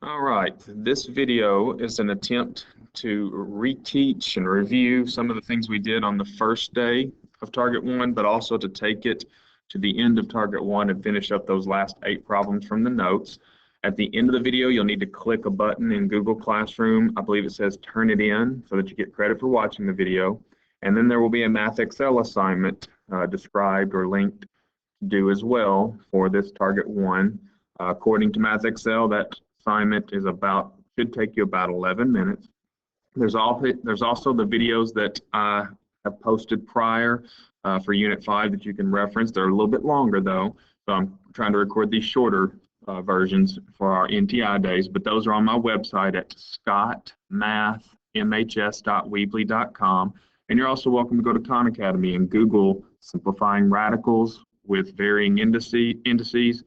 All right, this video is an attempt to reteach and review some of the things we did on the first day of Target 1, but also to take it to the end of Target 1 and finish up those last 8 problems from the notes. At the end of the video, you'll need to click a button in Google Classroom. I believe it says turn it in so that you get credit for watching the video. And then there will be a Math Excel assignment described or linked to do as well for this Target 1. According to Math Excel, that assignment should take you about 11 minutes. There's also the videos that I have posted prior for Unit 5 that you can reference. They're a little bit longer though, so I'm trying to record these shorter versions for our NTI days, but those are on my website at scottmathmhs.weebly.com. And you're also welcome to go to Khan Academy and Google simplifying radicals with varying indices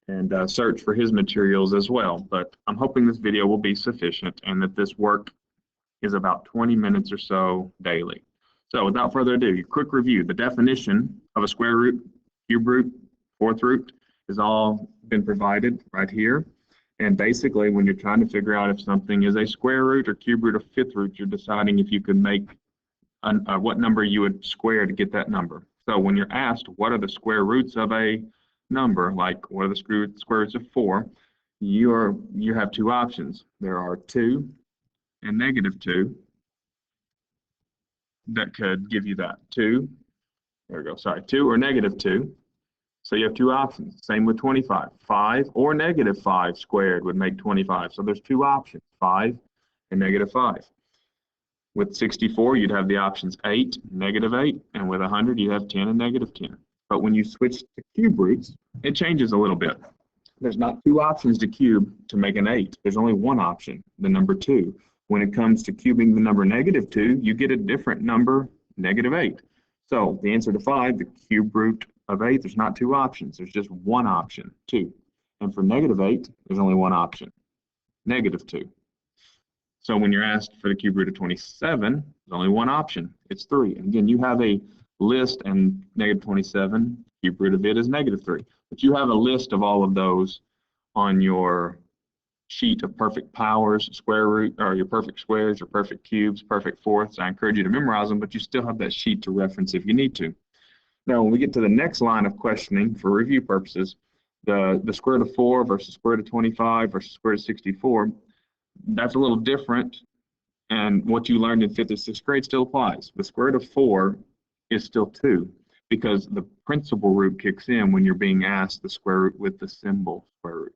and search for his materials as well. But I'm hoping this video will be sufficient and that this work is about 20 minutes or so daily. So without further ado, quick review. The definition of a square root, cube root, fourth root has all been provided right here. And basically, when you're trying to figure out if something is a square root or cube root or fifth root, you're deciding if you could make what number you would square to get that number. So when you're asked what are the square roots of a number, like what are the square roots of 4, you have two options. There are 2 and -2 that could give you that. 2 or -2. So you have two options. Same with 25. 5 or -5 squared would make 25. So there's two options, 5 and -5. With 64, you'd have the options 8, -8, and with 100, you'd have 10 and -10. But when you switch to cube roots, it changes a little bit. There's not two options to cube to make an 8. There's only one option, the number 2. When it comes to cubing the number -2, you get a different number, -8. So the answer to 5, the cube root of 8, there's not two options. There's just one option, 2. And for -8, there's only one option, -2. So when you're asked for the cube root of 27, there's only one option. It's 3. And again, you have a list, and -27, cube root of it is -3. But you have a list of all of those on your sheet of perfect powers, square root, or your perfect squares, your perfect cubes, perfect fourths. I encourage you to memorize them, but you still have that sheet to reference if you need to. Now, when we get to the next line of questioning for review purposes, the square root of 4 versus square root of 25 versus square root of 64, that's a little different, and what you learned in 5th or 6th grade still applies. The square root of 4 is still 2 because the principal root kicks in when you're being asked the square root with the symbol square root.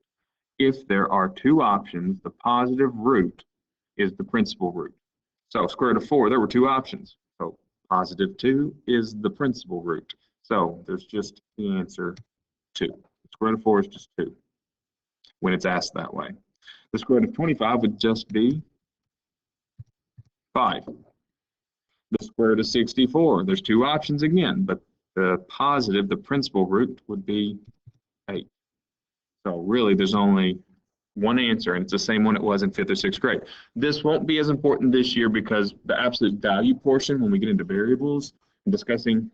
If there are two options, the positive root is the principal root. So square root of 4, there were two options. So +2 is the principal root. So there's just the answer 2. The square root of 4 is just 2 when it's asked that way. The square root of 25 would just be 5. The square root of 64, there's two options again, but the principal root would be 8. So really, there's only one answer, and it's the same one it was in 5th or 6th grade. This won't be as important this year because the absolute value portion, when we get into variables and discussing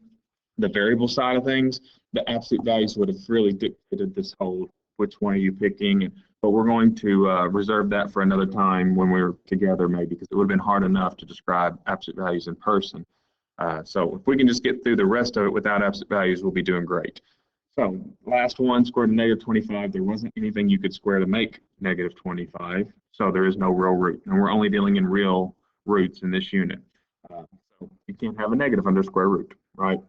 the variable side of things, the absolute values would have really dictated this whole which one are you picking. But we're going to reserve that for another time when we're together maybe, because it would have been hard enough to describe absolute values in person. So if we can just get through the rest of it without absolute values, we'll be doing great. So last one, square root of -25. There wasn't anything you could square to make -25, so there is no real root. And we're only dealing in real roots in this unit. So you can't have a negative under square root, right?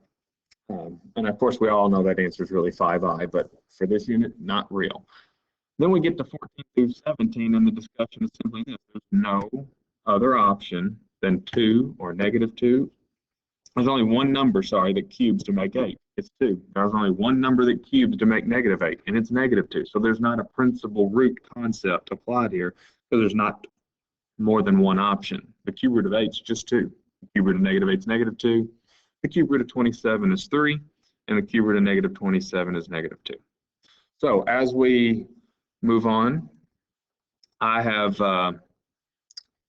And of course, we all know that answer is really 5i, but for this unit, not real. Then we get to 14 through 17, and the discussion is simply this. There's no other option than 2 or -2. There's only one number, that cubes to make 8. It's 2. There's only one number that cubes to make -8, and it's -2. So there's not a principal root concept applied here, because there's not more than one option. The cube root of 8 is just 2. The cube root of -8 is -2. The cube root of 27 is 3, and the cube root of -27 is -2. So as we move on, I have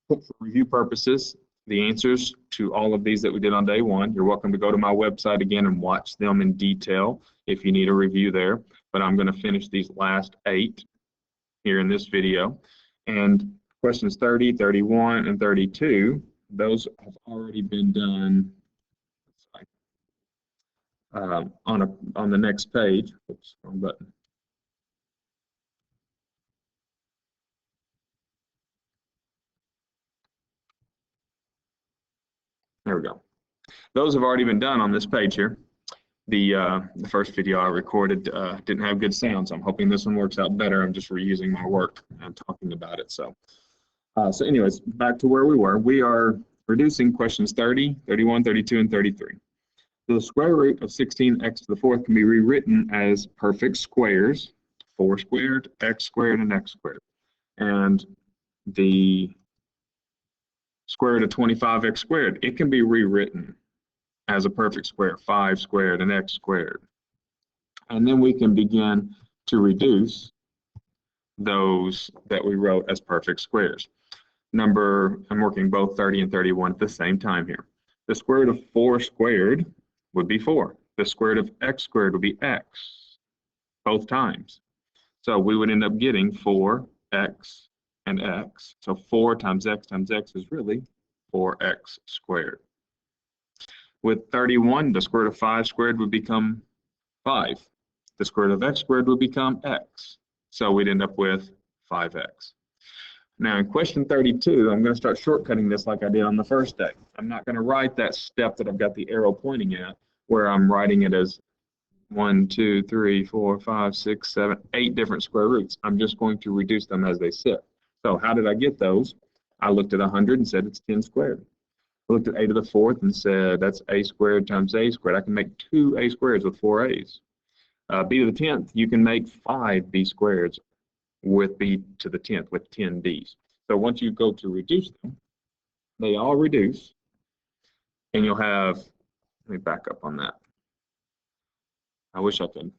put for review purposes the answers to all of these that we did on day 1. You're welcome to go to my website again and watch them in detail if you need a review there. But I'm going to finish these last 8 here in this video. And questions 30, 31, and 32, those have already been done on the next page. Oops, wrong button. There we go. Those have already been done on this page here. The first video I recorded didn't have good sound, so I'm hoping this one works out better. I'm just reusing my work and talking about it. So anyways, back to where we were. We are reducing questions 30, 31, 32, and 33. The square root of 16x to the fourth can be rewritten as perfect squares, 4 squared, x squared, and x squared. And the square root of 25x squared, it can be rewritten as a perfect square, 5 squared and x squared. And then we can begin to reduce those that we wrote as perfect squares. I'm working both 30 and 31 at the same time here. The square root of 4 squared would be 4. The square root of x squared would be x, both times. So we would end up getting 4x and x. So 4 times x is really 4x squared. With 31, the square root of 5 squared would become 5. The square root of x squared would become x. So we'd end up with 5x. Now in question 32, I'm going to start shortcutting this like I did on the first day. I'm not going to write that step that I've got the arrow pointing at, where I'm writing it as 1, 2, 3, 4, 5, 6, 7, 8 different square roots. I'm just going to reduce them as they sit. So how did I get those? I looked at 100 and said it's 10 squared. I looked at a to the fourth and said that's a squared times a squared. I can make 2 a squareds with 4 a's. B to the 10th, you can make 5 b squareds with b to the 10th with 10 b's. So once you go to reduce them, they all reduce, and you'll have, let me back up on that. I wish I could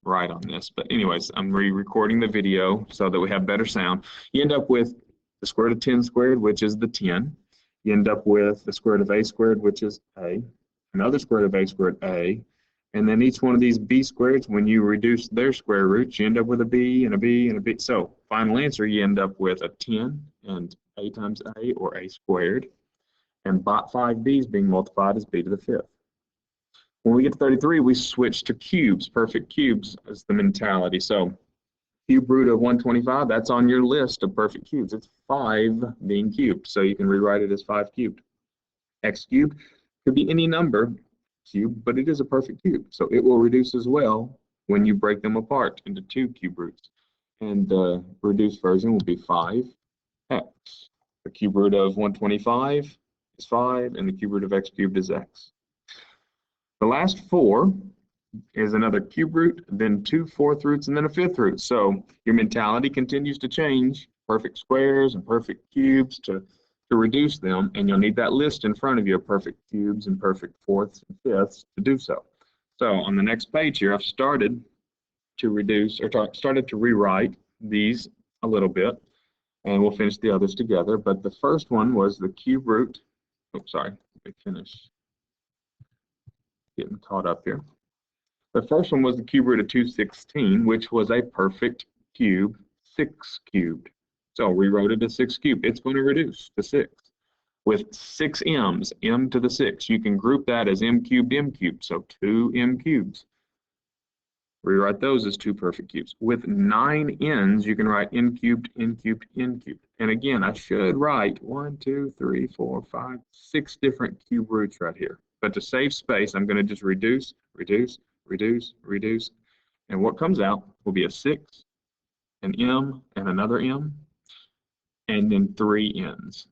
write on this, but anyways, I'm re-recording the video so that we have better sound. You end up with the square root of 10 squared, which is the 10. You end up with the square root of a squared, which is a, another square root of a squared, a, and then each one of these b squareds, when you reduce their square roots, you end up with a b and a b and a b. So final answer, you end up with a 10 and a times a, or a squared, and 5 b's being multiplied as b to the 5th. When we get to 33, we switch to cubes. Perfect cubes is the mentality. So cube root of 125, that's on your list of perfect cubes. It's 5 being cubed, so you can rewrite it as 5 cubed. X cubed could be any number cubed, but it is a perfect cube, so it will reduce as well when you break them apart into 2 cube roots. And the reduced version will be 5x. The cube root of 125 is 5, and the cube root of x cubed is x. The last 4 is another cube root, then 2 fourth roots, and then a 5th root. So your mentality continues to change, perfect squares and perfect cubes to reduce them, and you'll need that list in front of you of perfect cubes and perfect fourths and fifths to do so. So on the next page here, I've started to reduce, or started to rewrite these a little bit, and we'll finish the others together. But the first one was the cube root, oops, sorry, let me finish getting caught up here. The first one was the cube root of 216, which was a perfect cube, 6 cubed. So rewrote it as 6 cubed. It's going to reduce to 6 with 6 m's, m to the 6. You can group that as m cubed, so 2 m cubes. Rewrite those as 2 perfect cubes. With 9 n's, you can write n cubed, n cubed, n cubed. And again, I should write 1, 2, 3, 4, 5, 6 different cube roots right here. But to save space, I'm going to just reduce, reduce, reduce, reduce. And what comes out will be a 6, an m, and another m, and then 3 n's.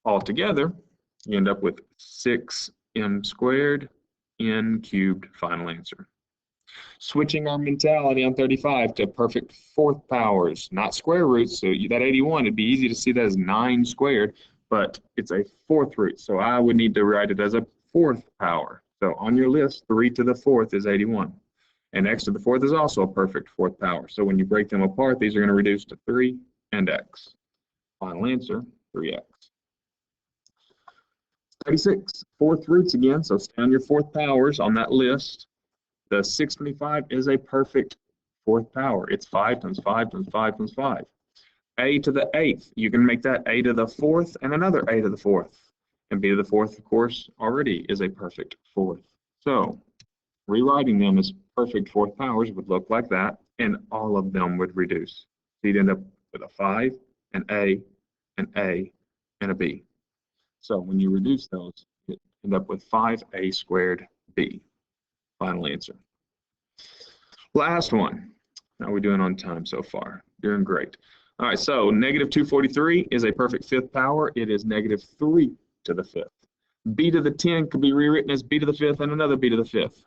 Altogether, you end up with 6m squared, n cubed, final answer. Switching our mentality on 35 to perfect fourth powers, not square roots. So that 81, it'd be easy to see that as 9 squared, but it's a 4th root. So I would need to write it as a 4th power. So on your list, 3 to the 4th is 81. And x to the 4th is also a perfect 4th power. So when you break them apart, these are going to reduce to 3 and x. Final answer, 3x. 36, 4th roots again. So stay on your 4th powers on that list. The 625 is a perfect 4th power. It's 5 times 5 times 5 times 5. a to the 8th. You can make that a to the 4th and another a to the 4th. And b to the 4th, of course, already is a perfect 4th. So rewriting them as perfect 4th powers would look like that, and all of them would reduce. So you'd end up with a 5, an A, an A, and a B. So when you reduce those, you end up with 5a squared b. Final answer. Last one. How are we doing on time so far? Doing great. All right, so negative 243 is a perfect 5th power. It is negative 3 to the 5th. B to the 10 could be rewritten as b to the 5th and another b to the 5th.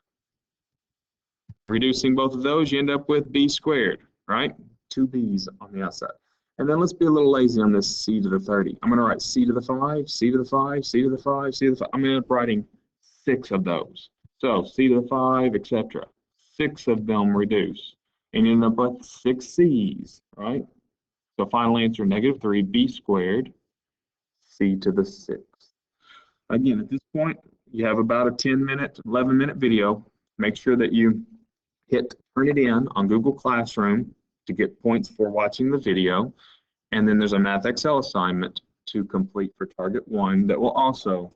Reducing both of those, you end up with b squared, right? 2 b's on the outside. And then let's be a little lazy on this c to the 30. I'm going to write c to the 5, c to the 5, c to the 5, c to the 5. I'm going to end up writing 6 of those. So c to the 5, etc. 6 of them reduce. And you end up with 6 c's, right? So final answer, negative 3, b squared, c to the 6th. Again, at this point, you have about a 10-minute, 11-minute video. Make sure that you hit turn it in on Google Classroom to get points for watching the video. And then there's a Math Excel assignment to complete for Target 1 that will also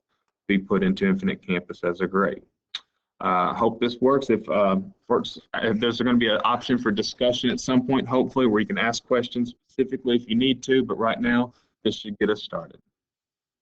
be put into Infinite Campus as a grade. Hope this works. If there's going to be an option for discussion at some point, hopefully, where you can ask questions specifically if you need to, but right now, this should get us started.